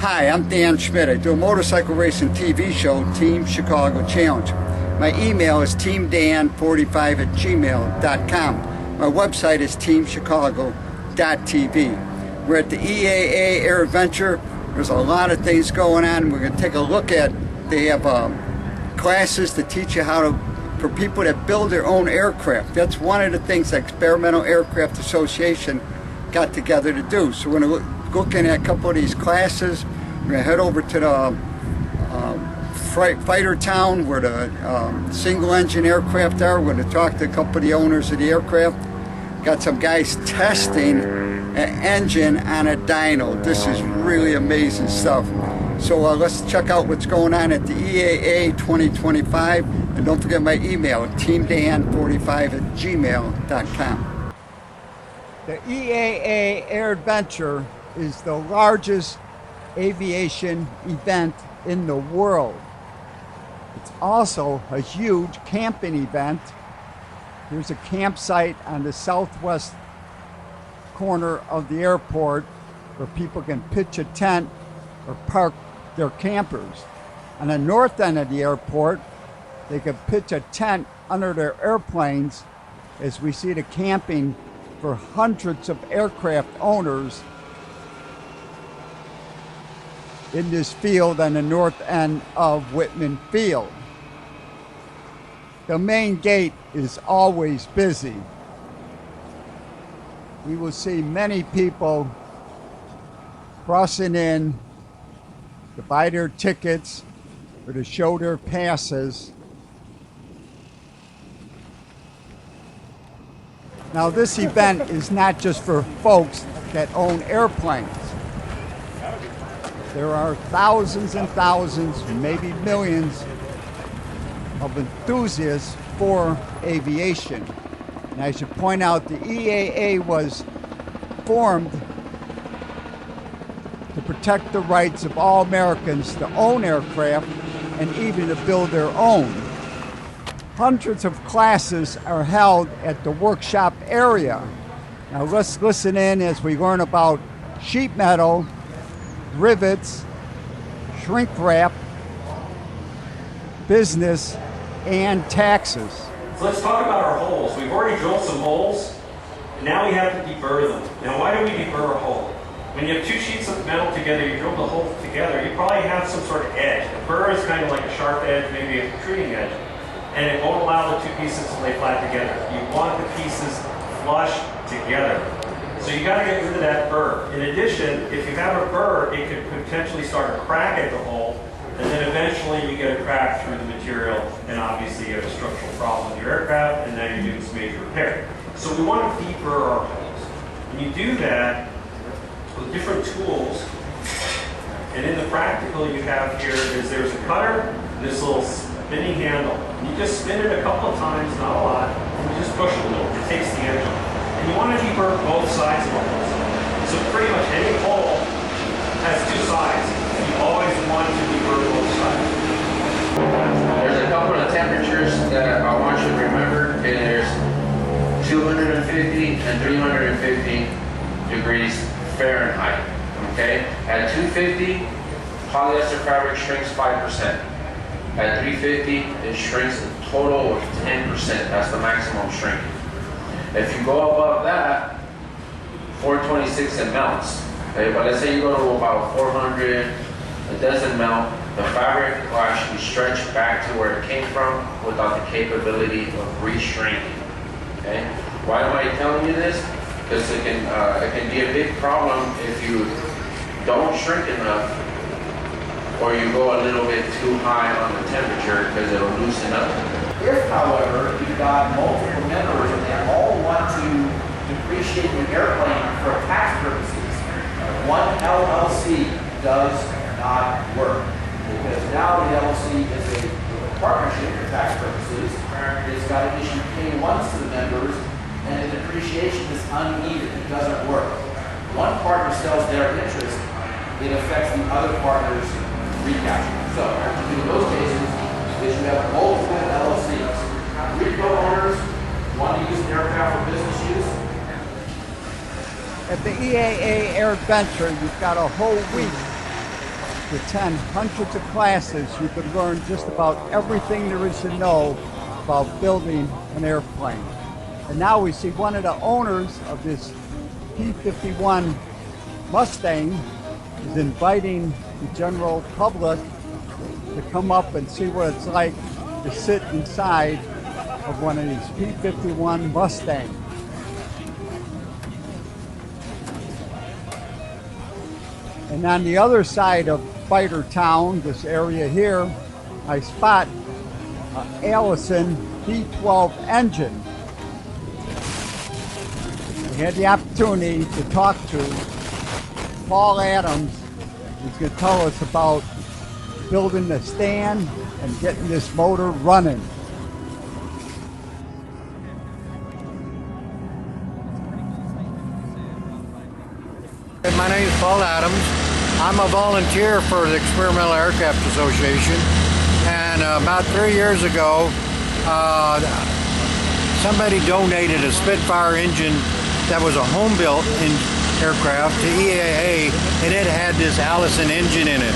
Hi, I'm Dan Schmitt. I do a motorcycle racing TV show, Team Chicago Challenge. My email is teamdan45@gmail.com. My website is teamchicago.tv. We're at the EAA AirVenture. There's a lot of things going on. We're going to take a look at, they have classes to teach you how to, for people that build their own aircraft. That's one of the things the Experimental Aircraft Association got together to do. So we're going to looking at a couple of these classes. We're going to head over to the fighter town where the single engine aircraft are. We're going to talk to a couple of the owners of the aircraft. Got some guys testing an engine on a dyno. This is really amazing stuff. So let's check out what's going on at the EAA 2025. And don't forget my email, teamdan45@gmail.com. The EAA AirVenture is the largest aviation event in the world. It's also a huge camping event. There's a campsite on the southwest corner of the airport where people can pitch a tent or park their campers. On the north end of the airport, they can pitch a tent under their airplanes as we see the camping for hundreds of aircraft owners in this field on the north end of Whitman Field. The main gate is always busy. We will see many people crossing in to buy their tickets or to show their passes. Now, this event is not just for folks that own airplanes. There are thousands and thousands, maybe millions of enthusiasts for aviation. And I should point out the EAA was formed to protect the rights of all Americans to own aircraft and even to build their own. Hundreds of classes are held at the workshop area. Now let's listen in as we learn about sheet metal, rivets, shrink wrap, business, and taxes. So let's talk about our holes. We've already drilled some holes, and now we have to deburr them. Now why do we deburr a hole? When you have two sheets of metal together, you drill the hole together, you probably have some sort of edge. A burr is kind of like a sharp edge, maybe a protruding edge, and it won't allow the two pieces to lay flat together. You want the pieces flush together. So you got to get rid of that burr. In addition, if you have a burr, it could potentially start a crack at the hole, and then eventually you get a crack through the material, and obviously you have a structural problem with your aircraft, and now you're doing some major repair. So we want to deburr our holes. And you do that with different tools. And in the practical you have here is there's a cutter, and this little spinning handle. And you just spin it a couple of times, not a lot, and you just push a little. It takes the edge off. And you want to deburr both sides of the hole. So pretty much any hole has two sides. And you always want to deburr both sides. There's a couple of temperatures that I want you to remember. Okay, there's 250 and 350 degrees Fahrenheit. Okay, at 250, polyester fabric shrinks 5%. At 350, it shrinks a total of 10%. That's the maximum shrinking. If you go above that, 426, it melts. Okay, but let's say you go to about 400, it doesn't melt. The fabric will actually stretch back to where it came from without the capability of re-shrinking. Okay? Why am I telling you this? Because it can be a big problem if you don't shrink enough, or you go a little bit too high on the temperature because it'll loosen up. If, however, you've got multiple members and they all want to depreciate the airplane for tax purposes, one LLC does not work. Because now the LLC is a partnership for tax purposes. It's got to issue K-1s to the members, and the depreciation is uneven. It doesn't work. One partner sells their interest, it affects the other partner's recapture. So what you do in those cases is you have multiple LLCs. Repo owners want to use an aircraft for business use. At the EAA AirVenture, you've got a whole week to attend hundreds of classes, you could learn just about everything there is to know about building an airplane. And now we see one of the owners of this P-51 Mustang is inviting the general public to come up and see what it's like to sit inside of one of these P-51 Mustangs. And on the other side of Fighter Town, this area here, I spot an Allison V12 engine. We had the opportunity to talk to Paul Adams, who's going to tell us about building the stand and getting this motor running. My name is Paul Adams. I'm a volunteer for the Experimental Aircraft Association, and about 3 years ago somebody donated a Spitfire engine that was a home-built aircraft to EAA, and it had this Allison engine in it.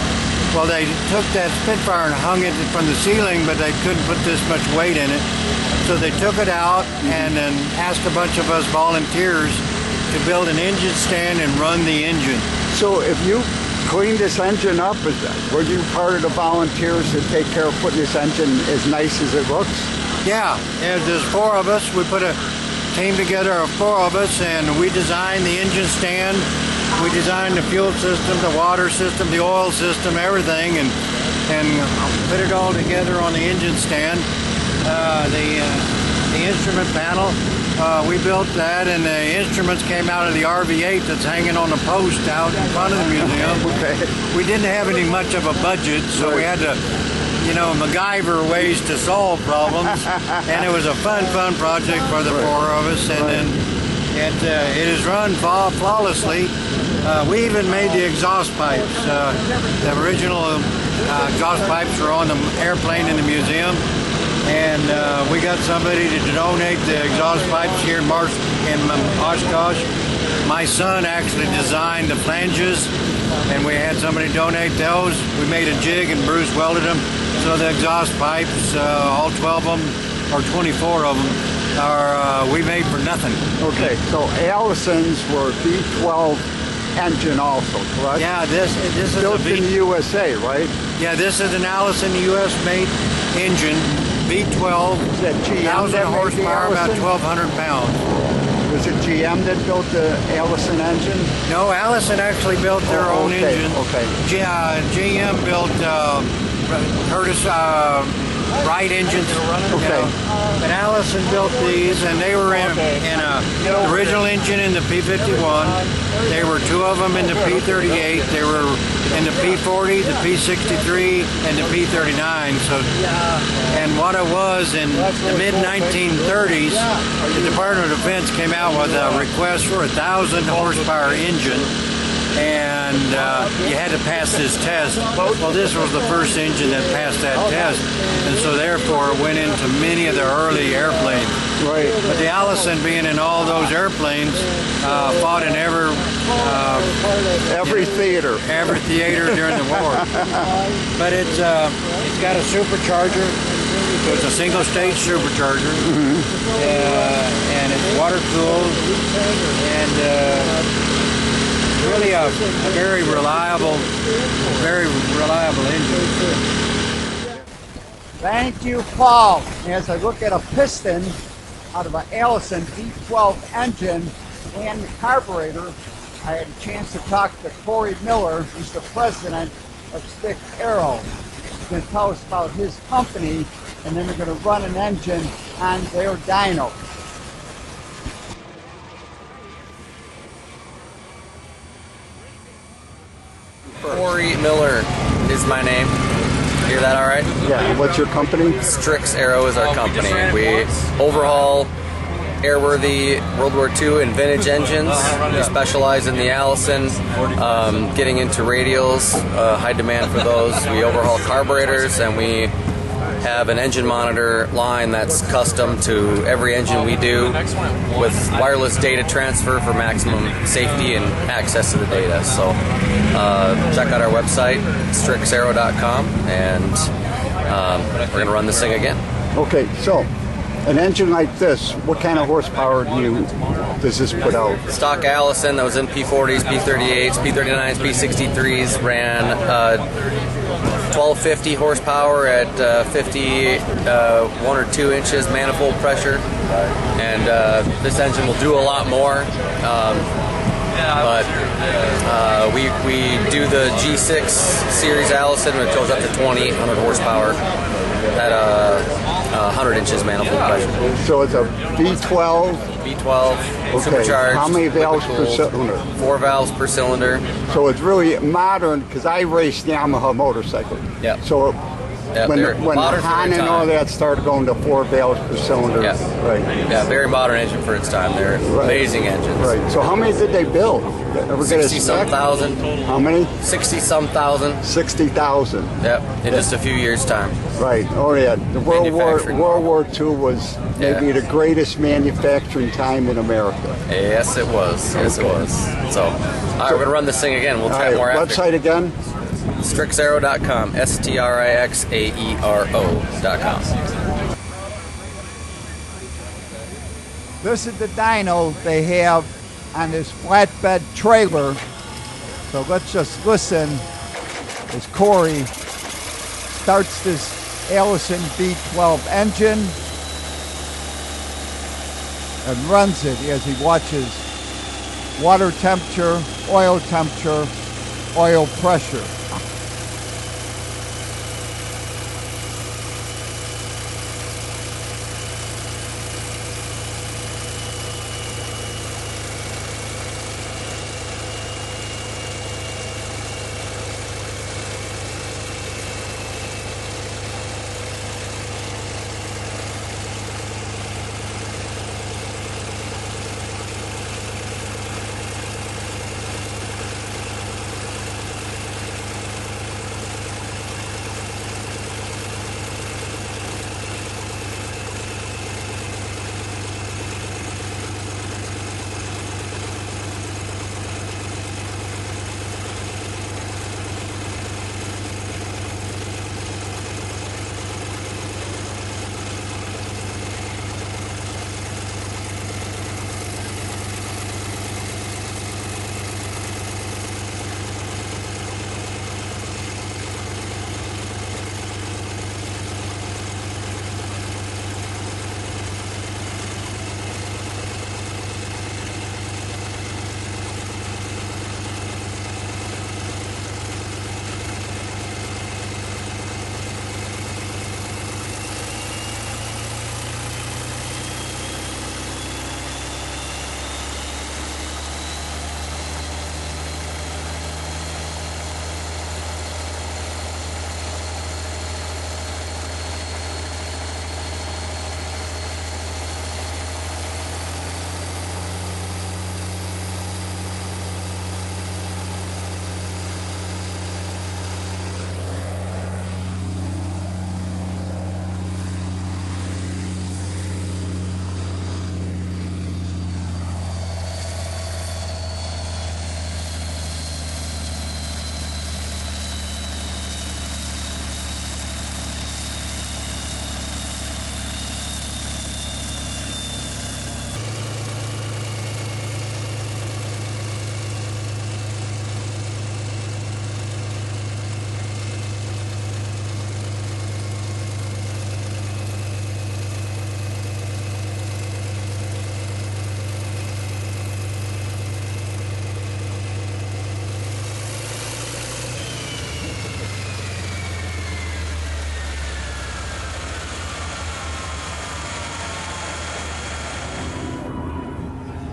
Well, they took that Spitfire and hung it from the ceiling, but they couldn't put this much weight in it, so they took it out and then asked a bunch of us volunteers to build an engine stand and run the engine. So if you clean this engine up, were you part of the volunteers to take care of putting this engine as nice as it looks? Yeah, and there's 4 of us. We put a team together of 4 of us, and we designed the engine stand. We designed the fuel system, the water system, the oil system, everything, and put it all together on the engine stand. The instrument panel, we built that, and the instruments came out of the RV-8 that's hanging on the post out in front of the museum. Okay. We didn't have any much of a budget, so we had to, MacGyver ways to solve problems, and it was a fun project for the 4 of us, and then it is run flawlessly. We even made the exhaust pipes. The original exhaust pipes were on the airplane in the museum, and we got somebody to donate the exhaust pipes here in Oshkosh. My son actually designed the flanges, and we had somebody donate those. We made a jig and Bruce welded them. So the exhaust pipes, all 12 of them, or 24 of them, we made for nothing. Okay, so Allison's were V12 engine also, correct? Yeah, this is built in the USA, right? Yeah, this is an Allison US made engine, V12, Is that GM 1,000 horsepower, about 1,200 pounds. Was it GM that built the Allison engine? No, Allison actually built their own engine. Okay. GM built Curtis Wright engines. Okay. But Allison built these, and they were in a original engine in the P-51. There were 2 of them in the P-38. They were in the P-40, the P-63, and the P-39. And what it was in the mid-1930s, the Department of Defense came out with a request for a 1,000 horsepower engine, and you had to pass this test. Well, this was the first engine that passed that test, and so therefore it went into many of the early airplanes. Right. But the Allison, being in all those airplanes, fought in every theater. Every theater during the war. But it's got a supercharger, so it's a single-stage supercharger, and it's water-cooled, and really a very reliable engine. Thank you, Paul. As I look at a piston out of an Allison V12 engine and the carburetor, I had a chance to talk to Cory Miller, who's the president of Stick Aero. He's going to tell us about his company, and then we're going to run an engine on their dyno. Cory Miller is my name. Hear that all right? Yeah, what's your company? Strix Aero is our company. We overhaul airworthy World War II and vintage engines. We specialize in the Allison, getting into radials, high demand for those. We overhaul carburetors, and we have an engine monitor line that's custom to every engine we do, with wireless data transfer for maximum safety and access to the data. So check out our website, strixaero.com, and we're going to run this thing again. Okay, so an engine like this, what kind of horsepower does this put out? Stock Allison that was in P40s, P38s, P39s, P63s ran 1250 horsepower at 51 or 2 inches manifold pressure, and this engine will do a lot more. But we do the G6 series Allison, which goes up to 2800 horsepower at 100 inches manifold pressure. So it's a V12. V12, supercharged. How many valves per cylinder? 4 valves per cylinder. So it's really modern, because I raced Yamaha motorcycles. Yeah. So when Han and all that started going to 4 valves per cylinder. Yeah. Right. Yeah, very modern engine for its time. They're amazing engines. Right. So how many did they build? 60-some thousand. How many? 60-some thousand. 60,000. Yep, in just a few years' time. Right. Oh yeah. The World War II was maybe the greatest manufacturing time in America. Yes, it was. Yes, it was. So, all right, we're gonna run this thing again. We'll chat more after. Website again? Strixaero.com. STRIXAERO.com. This is the dyno they have on this flatbed trailer. So let's just listen as Cory starts this Allison V12 engine and runs it as he watches water temperature, oil pressure.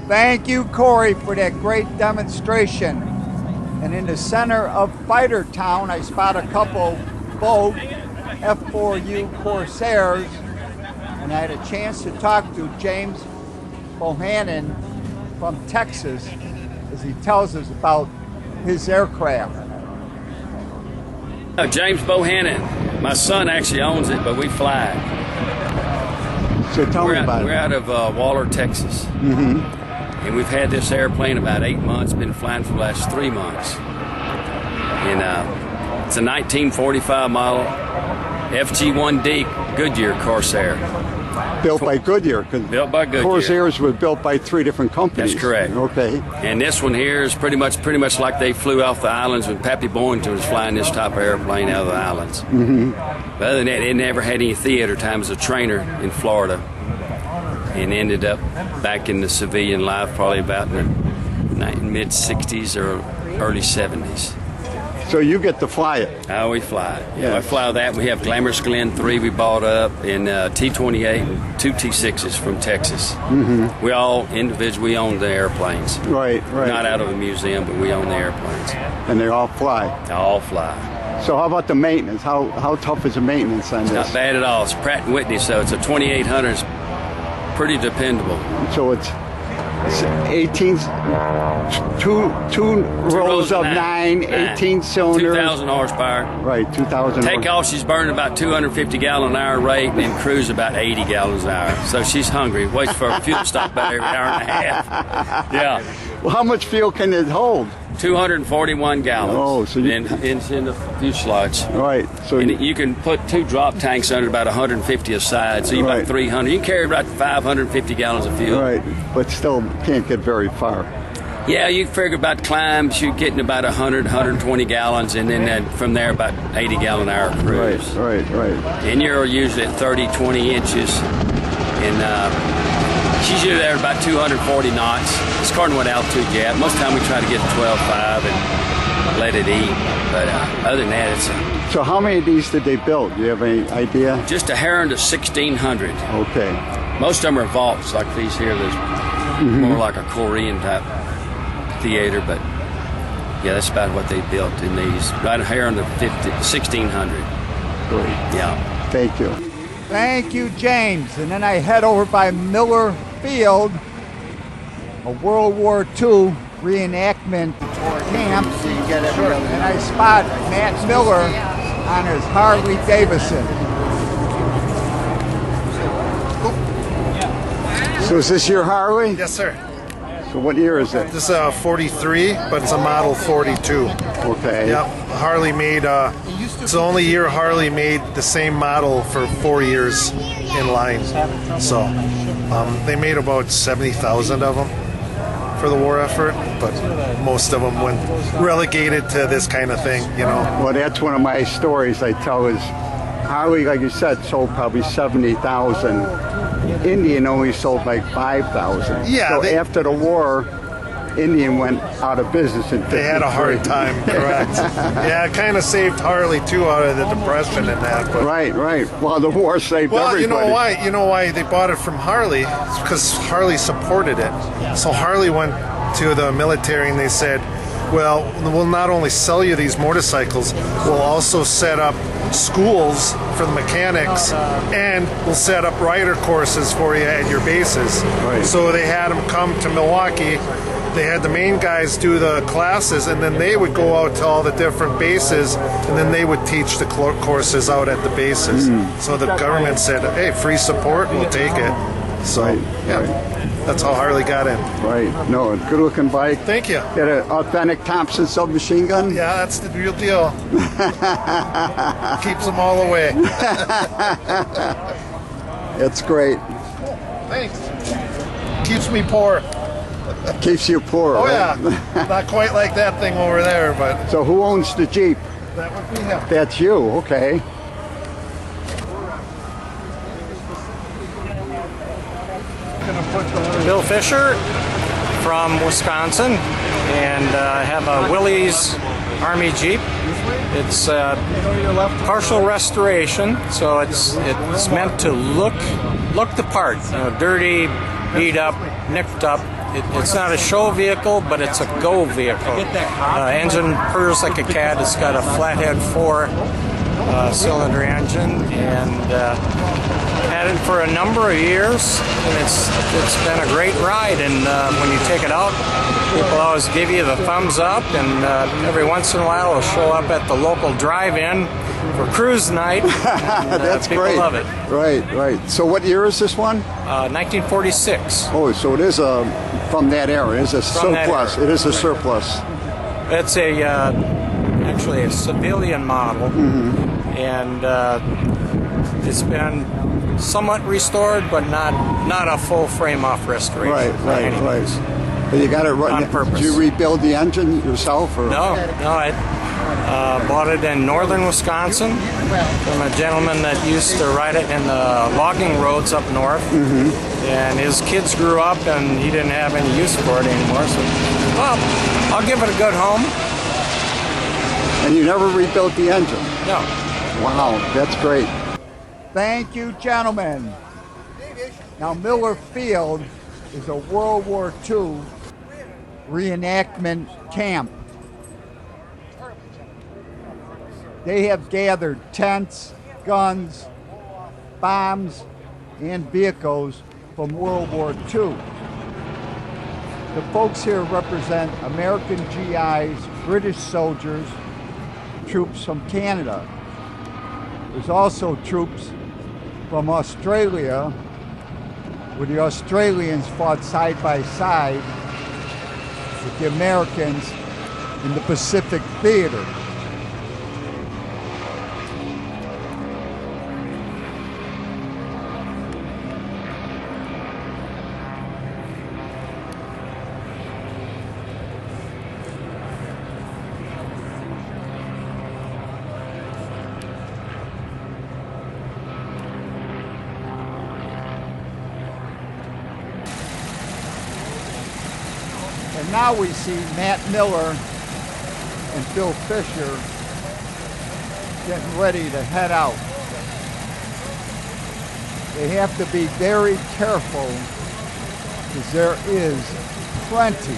Thank you, Cory, for that great demonstration. And in the center of Fighter Town, I spot a couple Vought F4U Corsairs, and I had a chance to talk to James Bohannan from Texas as he tells us about his aircraft. James Bohannan My son actually owns it, but we fly it. So tell me about We're it. out of Waller, Texas. And we've had this airplane about 8 months, been flying for the last 3 months. And it's a 1945 model FG1D Goodyear Corsair. Built by Goodyear. 'Cause Built by Goodyear. Corsairs were built by 3 different companies. That's correct. Okay. And this one here is pretty much like they flew off the islands when Pappy Boynton was flying this type of airplane out of the islands. But other than that, it never had any theater time as a trainer in Florida, and ended up back in the civilian life probably about in the mid 60s or early 70s. So you get to fly it. Oh, we fly. Yeah. I fly that. We have Glamorous Glen 3 we bought up, and T-28 and 2 T-6s from Texas. We all individually own the airplanes. Right, right. Not out of a museum, but we own the airplanes. And they all fly. They all fly. So how about the maintenance? How tough is the maintenance on this? Not bad at all. It's Pratt & Whitney, so it's a 2800. It's pretty dependable. So it's 18, two rows of 9, 18 cylinders. 2,000 horsepower. Right, 2,000. Take off, she's burning about 250 gallon an hour rate, and then cruise about 80 gallons an hour. So she's hungry. Waits for a fuel stop about every hour and a half. Yeah. Well, how much fuel can it hold? 241 gallons. Oh, so you- in the fuselage. Right. So And you can put 2 drop tanks under about 150 a side, so you Right. about 300. You can carry about 550 gallons of fuel. right, but still can't get very far. Yeah, you figure about climbs, you're getting about 100, 120 gallons, and then from there about 80 gallon an hour Right, cruise. right. And you're usually at 30, 20 inches, and she's usually there at about 240 knots. It's according to what altitude you have. Most of the time we try to get to 12.5 and let it eat, but other than that, it's So how many of these did they build? Do you have any idea? just a hair under 1,600. Okay. Most of them are vaults like these here. There's more like a Korean type theater, but yeah, that's about what they built in these. Right here under 1,600. Great. Yeah. Thank you. Thank you, James. And then I head over by Miller Field, a World War II reenactment camp, and I spot Matt Miller on his Harley-Davidson. So is this your Harley? Yes, sir. So what year is it? This is a 43, but it's a model 42. Okay. Yep. Harley made, it's the only year Harley made the same model for 4 years in line. So they made about 70,000 of them for the war effort, but most of them went relegated to this kind of thing, you know. Well, that's one of my stories I tell is Harley, like you said, sold probably 70,000. Indian only sold like 5,000. Yeah, So after the war, Indian went out of business in 53. They had a hard time, correct. Yeah, it kind of saved Harley too out of the depression and that. But Right. Well, the war saved well, everybody. you know why they bought it from Harley? It's because Harley supported it. So Harley went to the military and they said, well, we'll not only sell you these motorcycles, we'll also set up schools for the mechanics, and we'll set up rider courses for you at your bases. Right. So they had them come to Milwaukee. They had the main guys do the classes, and then they would go out to all the different bases, and then they would teach the courses out at the bases. So the government said, hey, free support, we'll take it. So, Right, yeah, that's how Harley got in. Right. No, good looking bike. Thank you. Got an authentic Thompson submachine gun? Yeah, that's the real deal. Keeps them all away. It's great. Thanks. Keeps me poor. Keeps you poor. Oh, right? yeah. Not quite like that thing over there, but So who owns the Jeep? that would be him. That's you. Okay. Bill Fischer from Wisconsin, and I have a Willys Army Jeep. It's partial restoration, so it's meant to look the part. You know, dirty, beat up, nicked up. It's not a show vehicle, but it's a go vehicle. Engine purrs like a cat. It's got a flathead 4 cylinder engine, and had it for a number of years, and it's been a great ride. And when you take it out, people always give you the thumbs up, and every once in a while it'll show up at the local drive-in for cruise night. And, That's people great. love it. Right. So what year is this one? 1946. Oh, so it is from that era. It is a From that surplus. era. It is a surplus. It's actually a civilian model, and it's been somewhat restored, but not a full frame-off restoration. Right. But you got it right On purpose. Did you rebuild the engine yourself, or No, I bought it in northern Wisconsin from a gentleman that used to ride it in the logging roads up north. And his kids grew up, and he didn't have any use for it anymore. So, well, I'll give it a good home. And you never rebuilt the engine? No. Wow, that's great. Thank you, gentlemen. Now, Miller Field is a World War II reenactment camp. They have gathered tents, guns, bombs, and vehicles from World War II. The folks here represent American GIs, British soldiers, troops from Canada. There's also troops from Australia, where the Australians fought side by side with the Americans in the Pacific Theater. And now we see Matt Miller and Bill Fischer getting ready to head out. They have to be very careful because there is plenty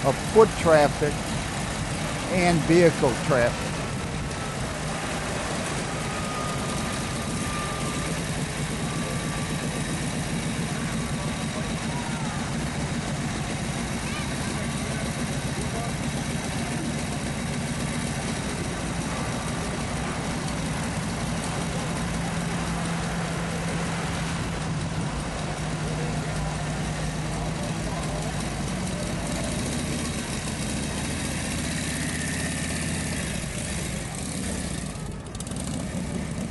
of foot traffic and vehicle traffic.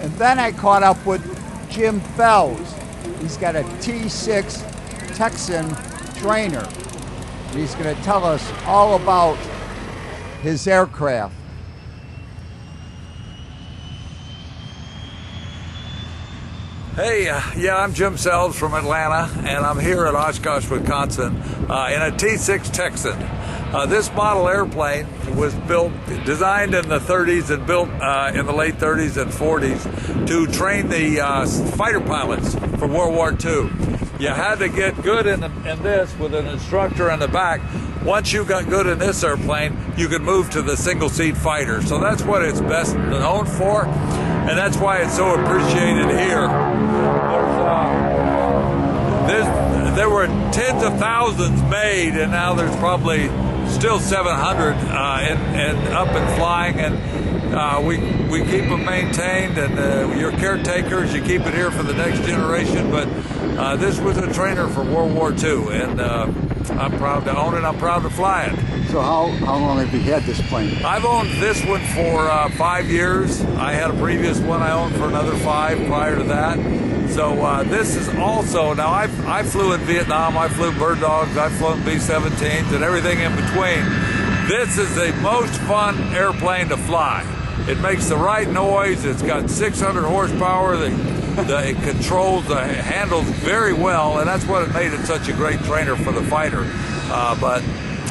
And then I caught up with Jim Fells. He's got a T-6 Texan trainer. And he's going to tell us all about his aircraft. Hey, yeah, I'm Jim Sells from Atlanta, and I'm here at Oshkosh, Wisconsin, in a T-6 Texan. This model airplane was designed in the 30s and built in the late 30s and 40s to train the fighter pilots for World War II. You had to get good in this with an instructor in the back. Once you got good in this airplane, you could move to the single-seat fighter. So that's what it's best known for, and that's why it's so appreciated here. There were tens of thousands made, and now there's probably still 700 and up and flying, and we keep them maintained, and your caretakers, you keep it here for the next generation. But this was a trainer for World War II, and I'm proud to own it. I'm proud to fly it. So how long have you had this plane? I've owned this one for 5 years. I had a previous one I owned for another 5 prior to that. So this is also, now I flew in Vietnam, I flew Bird Dogs, I've flown B-17s and everything in between. This is the most fun airplane to fly. It makes the right noise, it's got 600 horsepower, it controls, it handles very well, and that's what made it such a great trainer for the fighter. But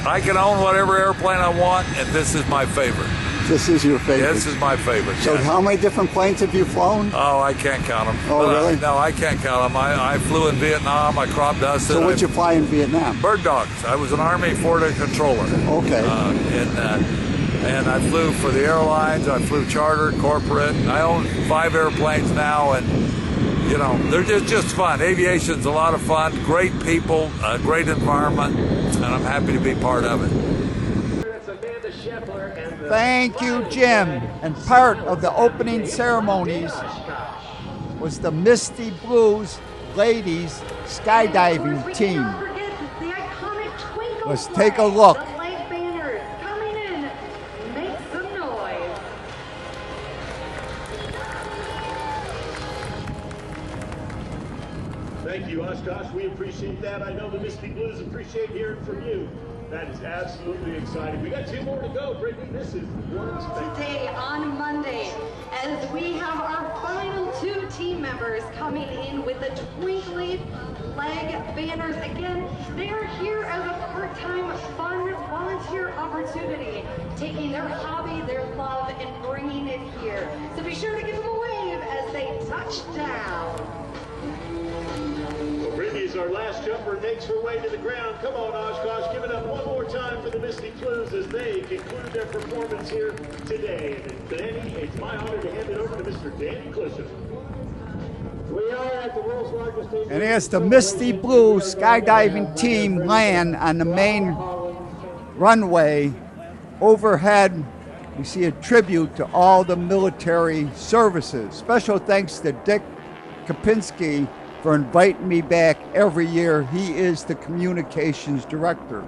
I can own whatever airplane I want, and this is my favorite. This is your favorite? This is my favorite. So yes. How many different planes have you flown? Oh, I can't count them. Oh, really? No, I can't count them. I flew in Vietnam. I crop dusted. So what'd you fly in Vietnam? Bird Dogs. I was an Army Forward controller. Okay. and I flew for the airlines. I flew charter, corporate. I own 5 airplanes now, and you know, they're just fun. Aviation's a lot of fun. Great people, a great environment, and I'm happy to be part of it. Thank you, Jim. And part of the opening ceremonies was the Misty Blues ladies skydiving team. Let's take a look. Thank you, Oshkosh. We appreciate that. I know the Misty Blues appreciate hearing from you. That is absolutely exciting. We got 2 more to go, Brittany. This is one today on Monday, as we have our final 2 team members coming in with the twinkly flag banners. Again, they are here as a part-time fun volunteer opportunity, taking their hobby, their love, and bringing it here. So be sure to give them a wave as they touch down. Well, Brittany is our last jumper, makes her way to the ground. Come on, Oshkosh, give it up one more time for the Misty Blues as they conclude their performance here today. And Danny, it's my honor to hand it over to Mr. Danny Clisham. We are at the world's largest aviation. And as the Misty Blue skydiving team land on the main runway, overhead we see a tribute to all the military services. Special thanks to Dick Kopinski for inviting me back every year. He is the communications director.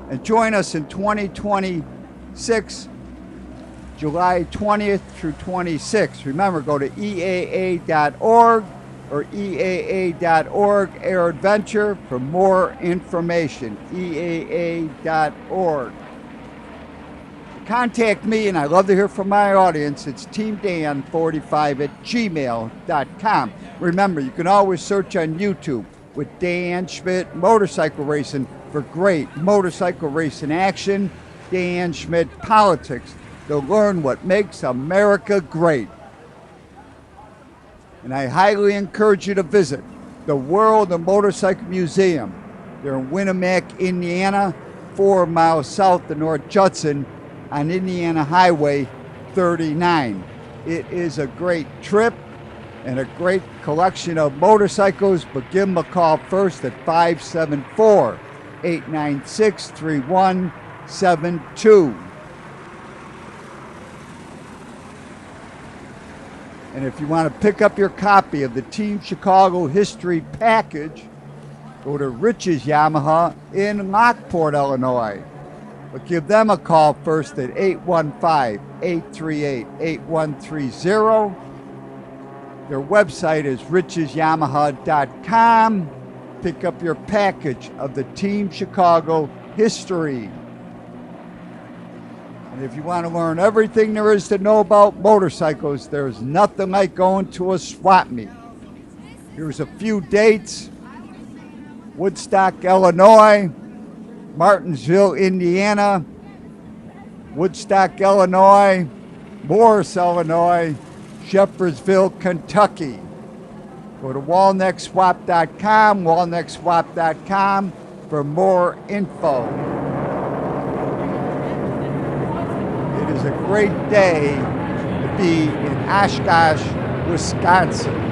And join us in 2026, July 20th through 26th. Remember, go to EAA.org or EAA.org AirVenture for more information. EAA.org. Contact me, and I love to hear from my audience. It's teamdan45@gmail.com. Remember, you can always search on YouTube with Dan Schmitt Motorcycle Racing for great motorcycle racing action, Dan Schmitt Politics, to learn what makes America great. And I highly encourage you to visit the World of Motorcycle Museum. They're in Winamac, Indiana, 4 miles south of North Judson on Indiana Highway 39. It is a great trip and a great collection of motorcycles, but give them a call first at 574-896-3172. And if you want to pick up your copy of the Team Chicago History Package, go to Rich's Yamaha in Lockport, Illinois. But give them a call first at 815-838-8130. Their website is richesyamaha.com. Pick up your package of the Team Chicago History. And if you want to learn everything there is to know about motorcycles, there's nothing like going to a swap meet. Here's a few dates: Woodstock, Illinois, Martinsville, Indiana, Woodstock, Illinois, Morris, Illinois, Shepherdsville, Kentucky. Go to walneckswap.com, walneckswap.com for more info. It is a great day to be in Oshkosh, Wisconsin.